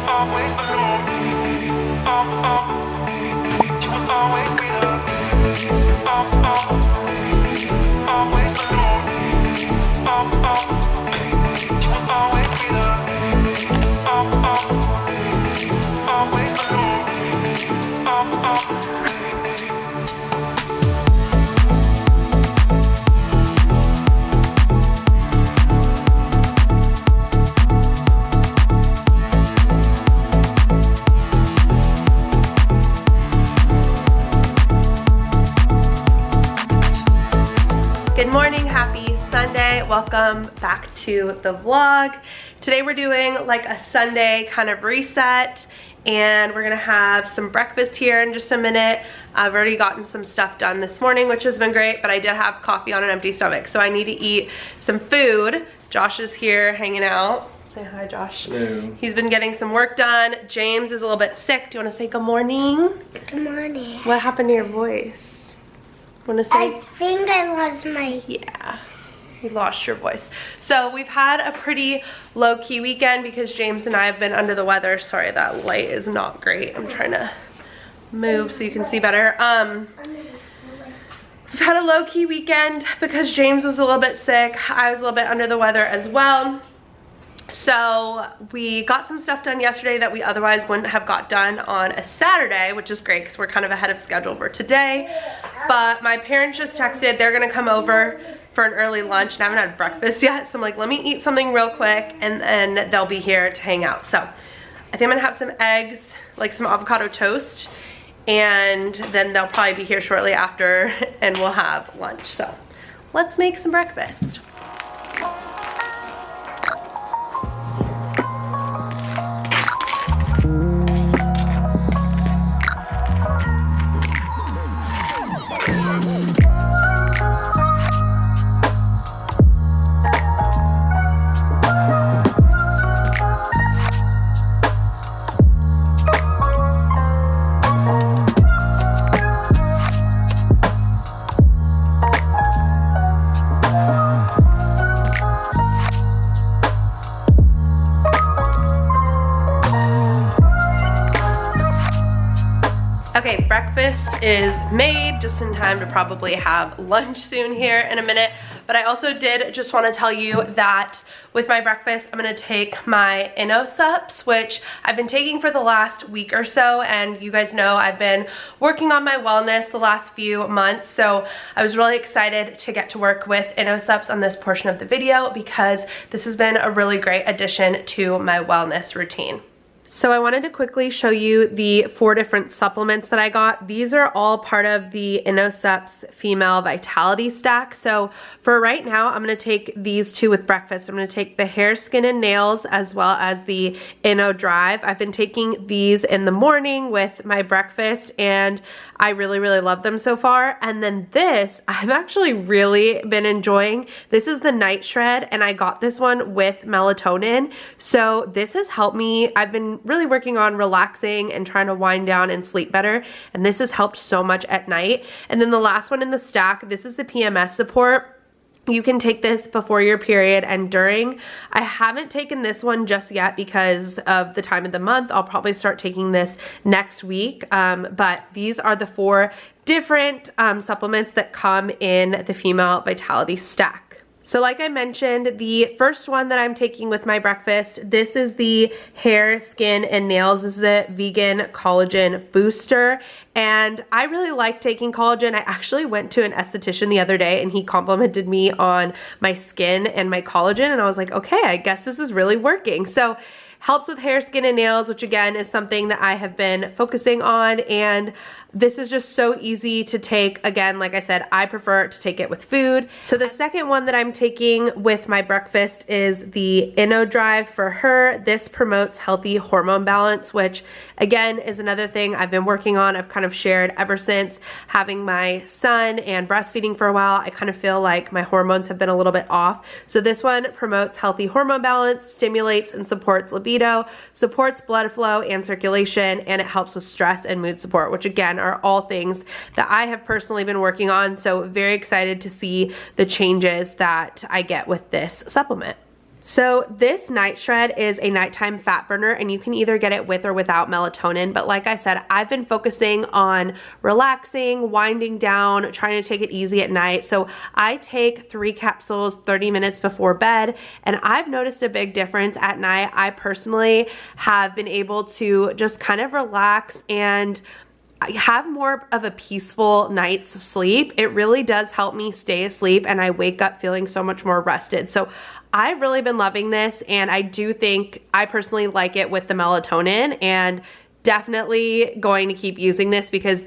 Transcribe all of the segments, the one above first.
always alone. You will always be there. Always alone. You will always be there. Always alone. Good morning, happy Sunday. Welcome back to the vlog. Today we're doing like a Sunday kind of reset and we're gonna have some breakfast here in just a minute. I've already gotten some stuff done this morning, which has been great, but I did have coffee on an empty stomach, so I need to eat some food. Josh is here hanging out. Say hi, Josh. Hello. He's been getting some work done. James is a little bit sick. Do you wanna say good morning? Good morning. What happened to your voice? Wanna say? I think I lost my... Yeah, you lost your voice. So we've had a pretty low-key weekend because James and I have been under the weather. Sorry, that light is not great. I'm trying to move so you can see better. We've had a low-key weekend because James was a little bit sick. I was a little bit under the weather as well. So we got some stuff done yesterday that we otherwise wouldn't have got done on a Saturday, which is great because we're kind of ahead of schedule for today. But my parents just texted, they're gonna come over for an early lunch and I haven't had breakfast yet. So I'm like, let me eat something real quick and then they'll be here to hang out. So I think I'm gonna have some eggs, like some avocado toast, and then they'll probably be here shortly after and we'll have lunch. So let's make some breakfast. Okay, breakfast is made just in time to probably have lunch soon here in a minute. But I also did just want to tell you that with my breakfast, I'm going to take my Inno Supps, which I've been taking for the last week or so. And you guys know I've been working on my wellness the last few months. So I was really excited to get to work with Inno Supps on this portion of the video because this has been a really great addition to my wellness routine. So I wanted to quickly show you the 4 different supplements that I got. These are all part of the Inno Supps Female Vitality Stack. So for right now, I'm gonna take these 2 with breakfast. I'm gonna take the hair, skin, and nails as well as the Inno Drive. I've been taking these in the morning with my breakfast and I really, really love them so far. And then this, I've actually really been enjoying. This is the Night Shred and I got this one with melatonin. So this has helped me. I've been really working on relaxing and trying to wind down and sleep better, and this has helped so much at night. And then the last one in the stack, this is the PMS support. You can take this before your period and during. I haven't taken this one just yet because of the time of the month. I'll probably start taking this next week, but these are the 4 different supplements that come in the Female Vitality Stack. So like I mentioned, the first one that I'm taking with my breakfast, this is the hair, skin, and nails. This is a vegan collagen booster. And I really like taking collagen. I actually went to an esthetician the other day and he complimented me on my skin and my collagen. And I was like, okay, I guess this is really working. So helps with hair, skin, and nails, which again is something that I have been focusing on. And this is just so easy to take. Again, like I said, I prefer to take it with food. So the second one that I'm taking with my breakfast is the Inno Drive for her. This promotes healthy hormone balance, which again is another thing I've been working on. I've kind of shared ever since having my son and breastfeeding for a while. I kind of feel like my hormones have been a little bit off. So this one promotes healthy hormone balance, stimulates and supports libido, supports blood flow and circulation, and it helps with stress and mood support, which again are all things that I have personally been working on. So very excited to see the changes that I get with this supplement. So this night shred is a nighttime fat burner, and you can either get it with or without melatonin. But like I said, I've been focusing on relaxing, winding down, trying to take it easy at night. So I take 3 capsules 30 minutes before bed, and I've noticed a big difference at night. I personally have been able to just kind of relax and I have more of a peaceful night's sleep. It really does help me stay asleep, and I wake up feeling so much more rested. So I've really been loving this, and I do think I personally like it with the melatonin, and definitely going to keep using this because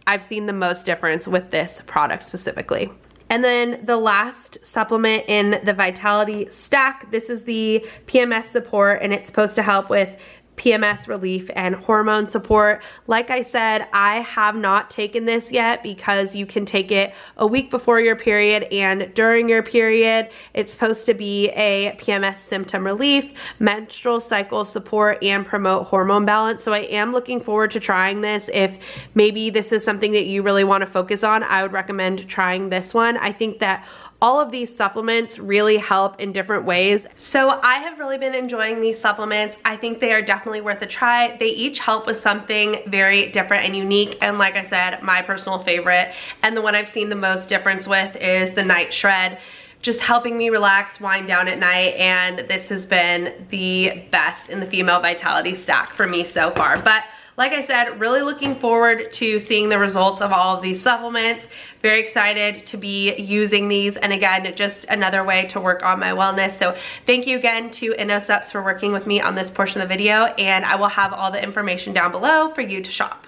I've seen the most difference with this product specifically. And then the last supplement in the Vitality stack, this is the PMS support, and it's supposed to help with PMS relief and hormone support. Like I said, I have not taken this yet because you can take it a week before your period and during your period. It's supposed to be a PMS symptom relief, menstrual cycle support, and promote hormone balance. So I am looking forward to trying this. If maybe this is something that you really want to focus on, I would recommend trying this one. I think that all of these supplements really help in different ways. So I have really been enjoying these supplements. I think they are definitely worth a try. They each help with something very different and unique. And like I said, my personal favorite and the one I've seen the most difference with is the night shred. Just helping me relax, wind down at night, and this has been the best in the female vitality stack for me so far. But like I said, really looking forward to seeing the results of all of these supplements. Very excited to be using these, and again, just another way to work on my wellness. So thank you again to Inno Supps for working with me on this portion of the video, and I will have all the information down below for you to shop.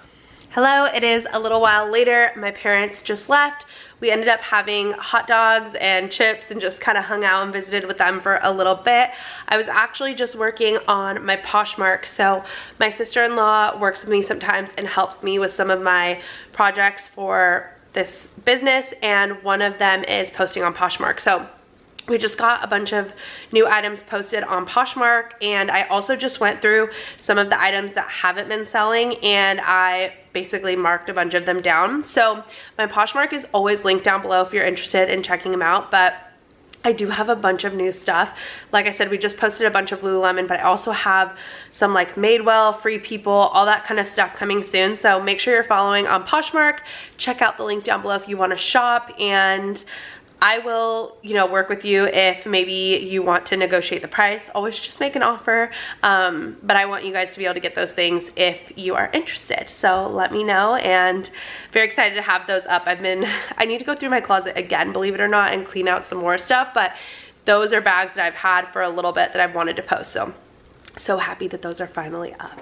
Hello, it is a little while later. My parents just left. We ended up having hot dogs and chips and just kind of hung out and visited with them for a little bit. I was actually just working on my Poshmark. So my sister-in-law works with me sometimes and helps me with some of my projects for this business, and one of them is posting on Poshmark. So we just got a bunch of new items posted on Poshmark, and I also just went through some of the items that haven't been selling, and I basically marked a bunch of them down. So my Poshmark is always linked down below if you're interested in checking them out, but I do have a bunch of new stuff. Like I said, we just posted a bunch of Lululemon, but I also have some like Madewell, Free People, all that kind of stuff coming soon. So make sure you're following on Poshmark. Check out the link down below if you want to shop, and I will, work with you if maybe you want to negotiate the price. Always just make an offer. But I want you guys to be able to get those things if you are interested. So let me know, and very excited to have those up. I need to go through my closet again, believe it or not, and clean out some more stuff. But those are bags that I've had for a little bit that I've wanted to post. So happy that those are finally up.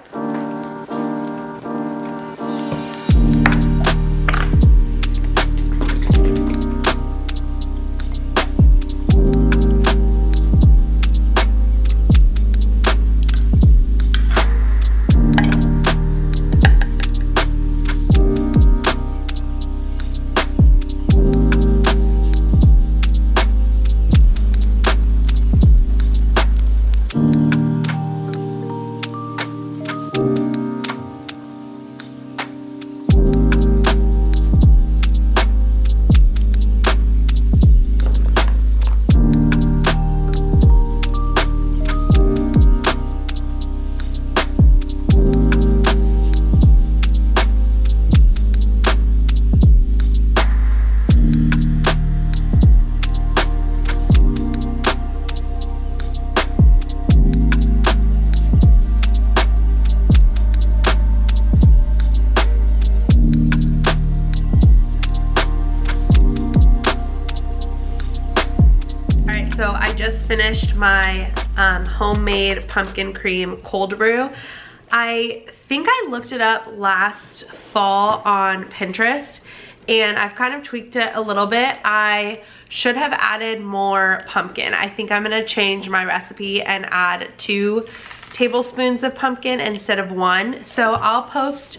Finished my homemade pumpkin cream cold brew. I think I looked it up last fall on Pinterest, and I've kind of tweaked it a little bit. I should have added more pumpkin. I think I'm gonna change my recipe and add 2 tablespoons of pumpkin instead of 1. So I'll post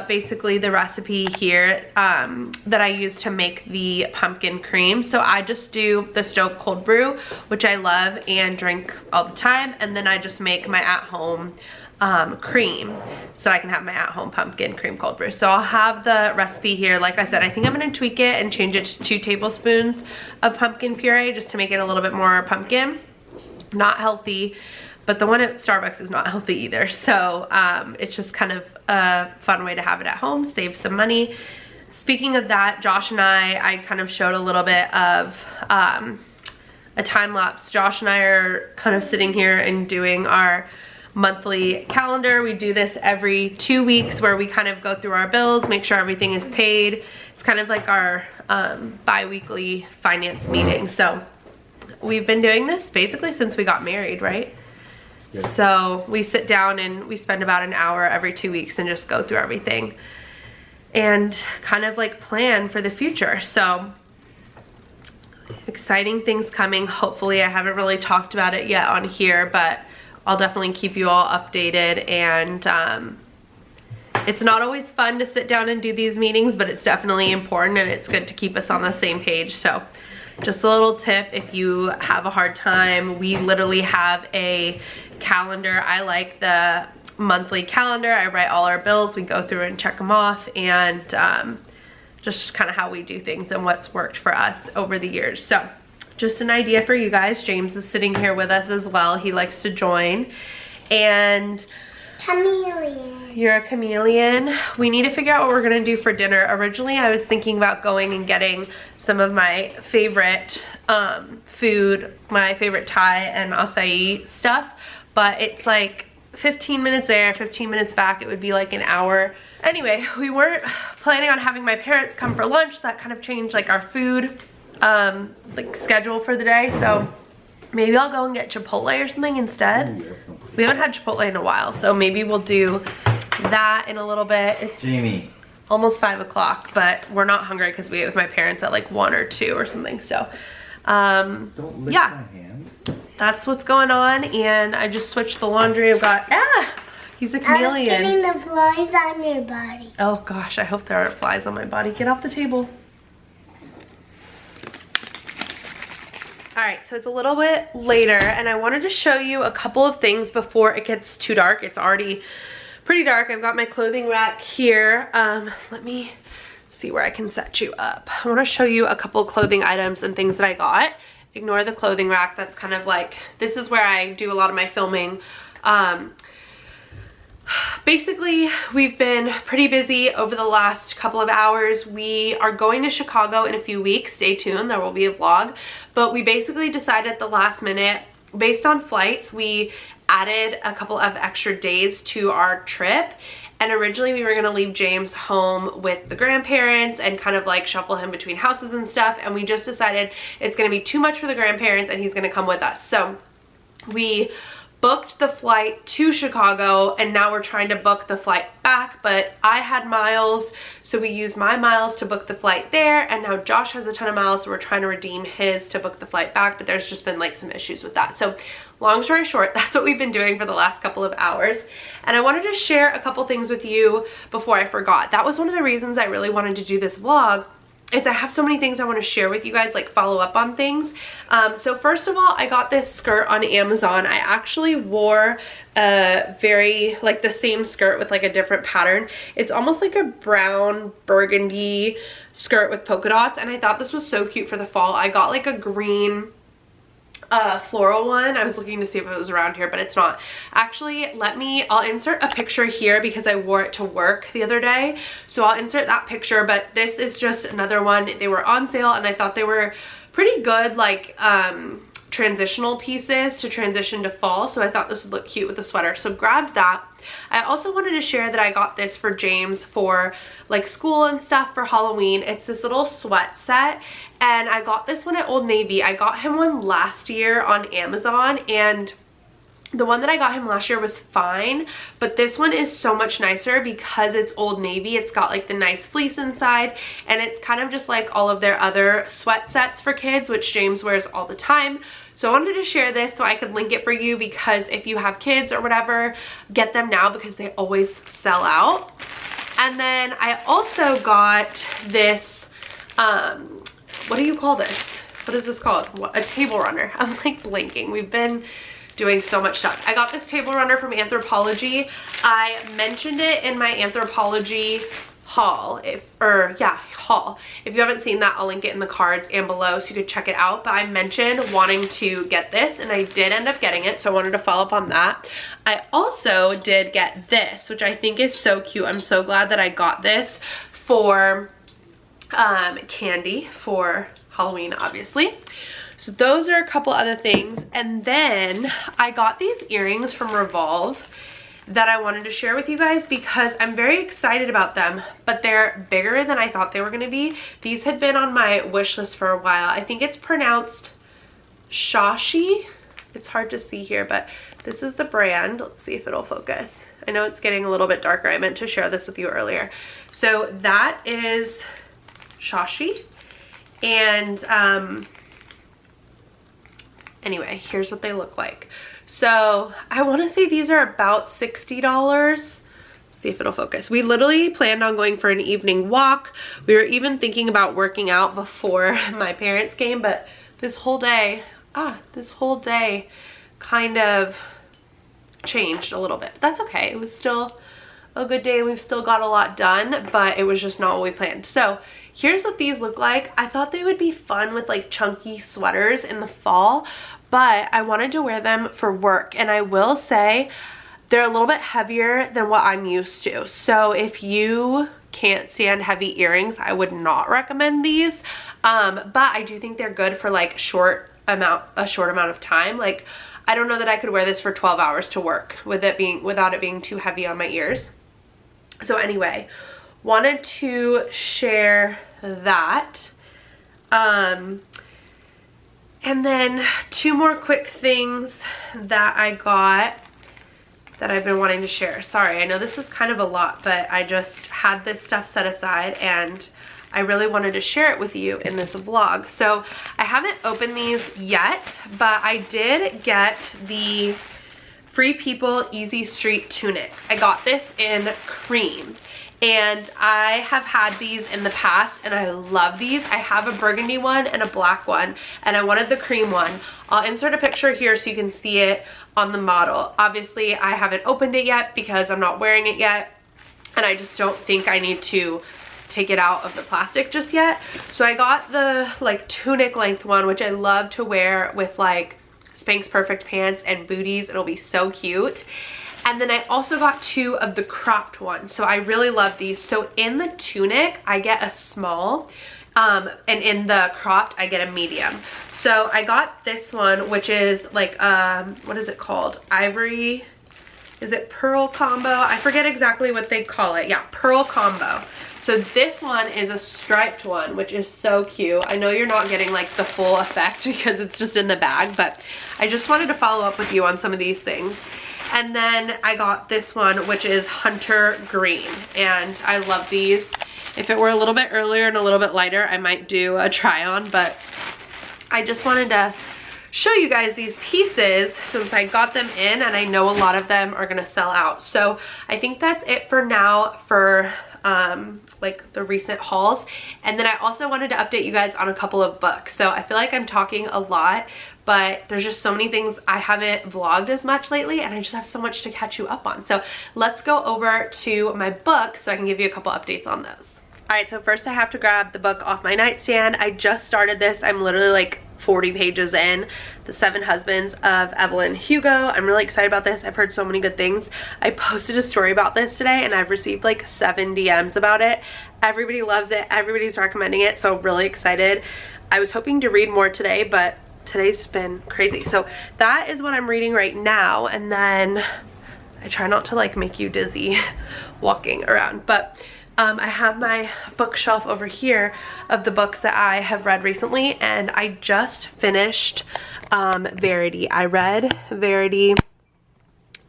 basically the recipe here that I use to make the pumpkin cream. So I just do the Stoke cold brew, which I love and drink all the time, and then I just make my at-home cream so I can have my at-home pumpkin cream cold brew. So I'll have the recipe here. Like I said, I think I'm gonna tweak it and change it to 2 tablespoons of pumpkin puree just to make it a little bit more pumpkin. not healthy, but the one at Starbucks is not healthy either. So it's just kind of a fun way to have it at home, save some money. Speaking of that, Josh and I kind of showed a little bit of a time lapse. Josh and I are kind of sitting here and doing our monthly calendar. We do this every 2 weeks where we kind of go through our bills, make sure everything is paid. It's kind of like our bi-weekly finance meeting. So we've been doing this basically since we got married, right? Yeah. So we sit down and we spend about an hour every 2 weeks and just go through everything and kind of like plan for the future. So exciting things coming. Hopefully, I haven't really talked about it yet on here, but I'll definitely keep you all updated. And it's not always fun to sit down and do these meetings, but it's definitely important and it's good to keep us on the same page. So just a little tip, if you have a hard time, we literally have a calendar. I like the monthly calendar. I write all our bills. We go through and check them off, and just kind of how we do things and what's worked for us over the years. So just an idea for you guys. James is sitting here with us as well. He likes to join. And chameleon. You're a chameleon. We need to figure out what we're gonna do for dinner. Originally, I was thinking about going and getting some of my favorite food, my favorite Thai and acai stuff, but it's like 15 minutes there, 15 minutes back. It would be like an hour. Anyway, we weren't planning on having my parents come for lunch. That kind of changed like our food like schedule for the day. So maybe I'll go and get Chipotle or something instead. We haven't had Chipotle in a while, so maybe we'll do that in a little bit. It's Jamie. Almost 5 o'clock, but we're not hungry because we ate with my parents at like 1 or 2 or something. So Don't lick yeah, my hand. that's what's going on. And I just switched the laundry. I've got he's a chameleon. I was getting the flies on your body. Oh gosh, I hope there aren't flies on my body. Get off the table. All right, so it's a little bit later and I wanted to show you a couple of things before it gets too dark. It's already pretty dark. I've got my clothing rack here. Let me see where I can set you up. I want to show you a couple of clothing items and things that I got. Ignore the clothing rack. That's kind of like, this is where I do a lot of my filming. Basically, we've been pretty busy over the last couple of hours. We are going to Chicago in a few weeks. Stay tuned, there will be a vlog. But we basically decided at the last minute, based on flights, we added a couple of extra days to our trip. And originally we were gonna leave James home with the grandparents and kind of like shuffle him between houses and stuff. And we just decided it's gonna be too much for the grandparents and he's gonna come with us. So we booked the flight to Chicago and now we're trying to book the flight back, but I had miles, so we used my miles to book the flight there, and now Josh has a ton of miles, so we're trying to redeem his to book the flight back, but there's just been like some issues with that. So long story short, that's what we've been doing for the last couple of hours. And I wanted to share a couple things with you before I forgot. That was one of the reasons I really wanted to do this vlog, is I have so many things I want to share with you guys, like follow up on things. So first of all, I got this skirt on Amazon. I actually wore a very, like the same skirt with like a different pattern. It's almost like a brown burgundy skirt with polka dots, and I thought this was so cute for the fall. I got like a green floral one. I was looking to see if it was around here, but it's not. Actually, I'll insert a picture here because I wore it to work the other day. So I'll insert that picture, but this is just another one. They were on sale and I thought they were pretty good, like transitional pieces to transition to fall. So I thought this would look cute with the sweater. So grabbed that. I also wanted to share that I got this for James for like school and stuff for Halloween. It's this little sweat set, and I got this one at Old Navy. I got him one last year on Amazon, and the one that I got him last year was fine, but this one is so much nicer because it's Old Navy. It's got like the nice fleece inside, and it's kind of just like all of their other sweat sets for kids, which James wears all the time. So I wanted to share this so I could link it for you, because if you have kids or whatever, get them now because they always sell out. And then I also got this, what do you call this? What is this called? A table runner. I'm like blinking. We've been doing so much stuff. I got this table runner from Anthropologie. I mentioned it in my Anthropologie haul. Haul. If you haven't seen that, I'll link it in the cards and below so you could check it out. But I mentioned wanting to get this, and I did end up getting it, so I wanted to follow up on that. I also did get this, which I think is so cute. I'm so glad that I got this for candy for Halloween, obviously. So those are a couple other things. And then I got these earrings from Revolve that I wanted to share with you guys because I'm very excited about them, but they're bigger than I thought they were gonna be. These had been on my wish list for a while. I think it's pronounced Shashi. It's hard to see here, but this is the brand. Let's see if it'll focus. I know it's getting a little bit darker. I meant to share this with you earlier. So that is Shashi. And anyway, here's what they look like. So I want to say these are about $60. Let's see if it'll focus. We literally planned on going for an evening walk. We were even thinking about working out before my parents came, but this whole day kind of changed a little bit. But that's okay. It was still a good day. We've still got a lot done, but it was just not what we planned. So here's what these look like. I thought they would be fun with like chunky sweaters in the fall, but I wanted to wear them for work, and I will say they're a little bit heavier than what I'm used to. So if you can't stand heavy earrings, I would not recommend these. But I do think they're good for like a short amount of time. Like, I don't know that I could wear this for 12 hours to work without it being too heavy on my ears. So anyway, wanted to share that. And then two more quick things that I got that I've been wanting to share. Sorry, I know this is kind of a lot, but I just had this stuff set aside and I really wanted to share it with you in this vlog. So I haven't opened these yet, but I did get the Free People Easy Street tunic. I got this in cream. And I have had these in the past and I love these. I have a burgundy one and a black one, and I wanted the cream one. I'll insert a picture here so you can see it on the model. Obviously, I haven't opened it yet because I'm not wearing it yet, and I just don't think I need to take it out of the plastic just yet. So I got the like tunic length one, which I love to wear with like Spanx Perfect pants and booties. It'll be so cute. And then I also got two of the cropped ones. So I really love these. So in the tunic, I get a small, and in the cropped, I get a medium. So I got this one, which is like, what is it called? Ivory, is it pearl combo? I forget exactly what they call it. Yeah, pearl combo. So this one is a striped one, which is so cute. I know you're not getting like the full effect because it's just in the bag, but I just wanted to follow up with you on some of these things. And then I got this one, which is Hunter Green, and I love these. If it were a little bit earlier and a little bit lighter, I might do a try on, but I just wanted to show you guys these pieces since I got them in, and I know a lot of them are gonna sell out. So I think that's it for now for like the recent hauls. And then I also wanted to update you guys on a couple of books. So I feel like I'm talking a lot, but there's just so many things. I haven't vlogged as much lately and I just have so much to catch you up on. So let's go over to my books so I can give you a couple updates on those. All right, so first I have to grab the book off my nightstand. I just started this. I'm literally like 40 pages in, The 7 Husbands of Evelyn Hugo. I'm really excited about this. I've heard so many good things. I posted a story about this today and I've received like 7 DMs about it. Everybody loves it. Everybody's recommending it, so really excited. I was hoping to read more today, but today's been crazy. So that is what I'm reading right now, and then I try not to like make you dizzy walking around, but I have my bookshelf over here of the books that I have read recently, and I just finished Verity. I read Verity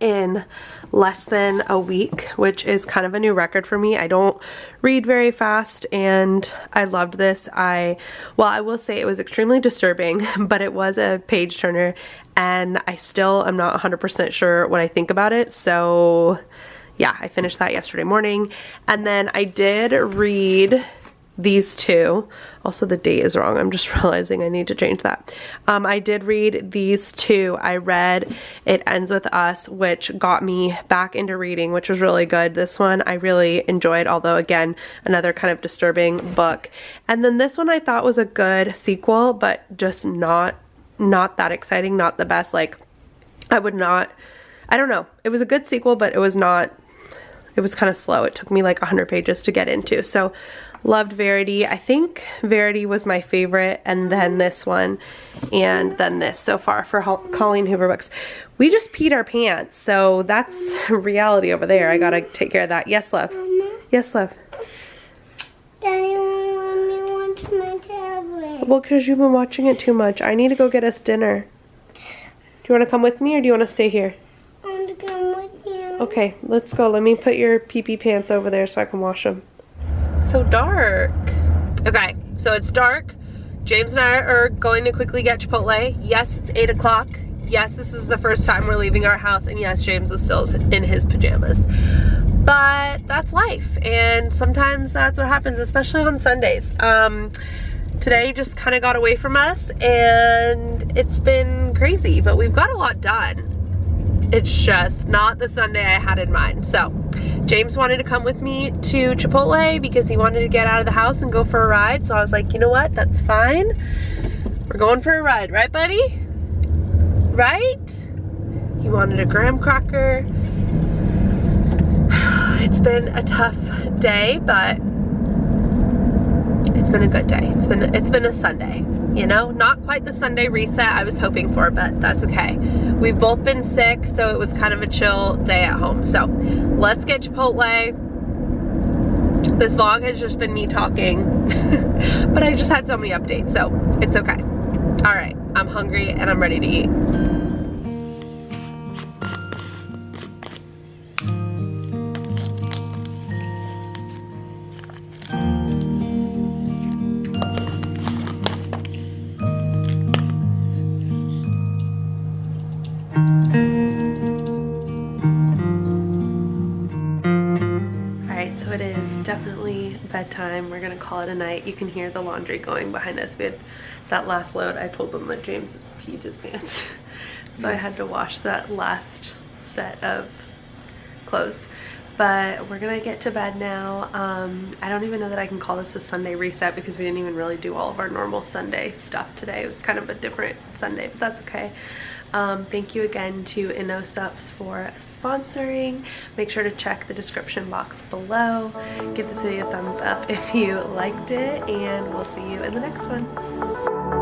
in less than a week, which is kind of a new record for me. I don't read very fast, and I loved this. I will say it was extremely disturbing, but it was a page turner, and I still am not 100% sure what I think about it. So yeah, I finished that yesterday morning. And then I did read these two. Also, the date is wrong. I'm just realizing I need to change that. I did read these two. I read It Ends With Us, which got me back into reading, which was really good. This one I really enjoyed, although again, another kind of disturbing book. And then this one I thought was a good sequel, but just not that exciting, not the best. Like, I don't know. It was a good sequel, but it was kind of slow. It took me like 100 pages to get into. So loved Verity. I think Verity was my favorite, and then this one, and then this so far for Colleen Hoover books. We just peed our pants, so that's reality over there. I gotta take care of that. Yes, love. Yes, love. Daddy won't let me watch my tablet. Well, because you've been watching it too much. I need to go get us dinner. Do you want to come with me, or do you want to stay here? I want to come with you. Okay, let's go. Let me put your pee-pee pants over there so I can wash them. So dark. Okay, so it's dark. James and I are going to quickly get Chipotle. Yes, it's 8 o'clock. Yes, this is the first time we're leaving our house, and yes, James is still in his pajamas. But that's life, and sometimes that's what happens, especially on Sundays. Today just kind of got away from us, and it's been crazy, but we've got a lot done. It's just not the Sunday I had in mind. So James wanted to come with me to Chipotle because he wanted to get out of the house and go for a ride. So I was like, you know what? That's fine. We're going for a ride, right, buddy? Right? He wanted a graham cracker. It's been a tough day, but it's been a good day. It's been a Sunday, you know? Not quite the Sunday reset I was hoping for, but that's okay. We've both been sick, so it was kind of a chill day at home. So let's get Chipotle. This vlog has just been me talking, but I just had so many updates, so it's okay. All right, I'm hungry and I'm ready to eat. So it is definitely bedtime. We're gonna call it a night. You can hear the laundry going behind us. We had that last load. I told them that James has peed his pants. So yes. I had to wash that last set of clothes. But we're gonna get to bed now. I don't even know that I can call this a Sunday reset because we didn't even really do all of our normal Sunday stuff today. It was kind of a different Sunday, but that's okay. Thank you again to Inno Supps for sponsoring. Make sure to check the description box below. Give this video a thumbs up if you liked it, and we'll see you in the next one.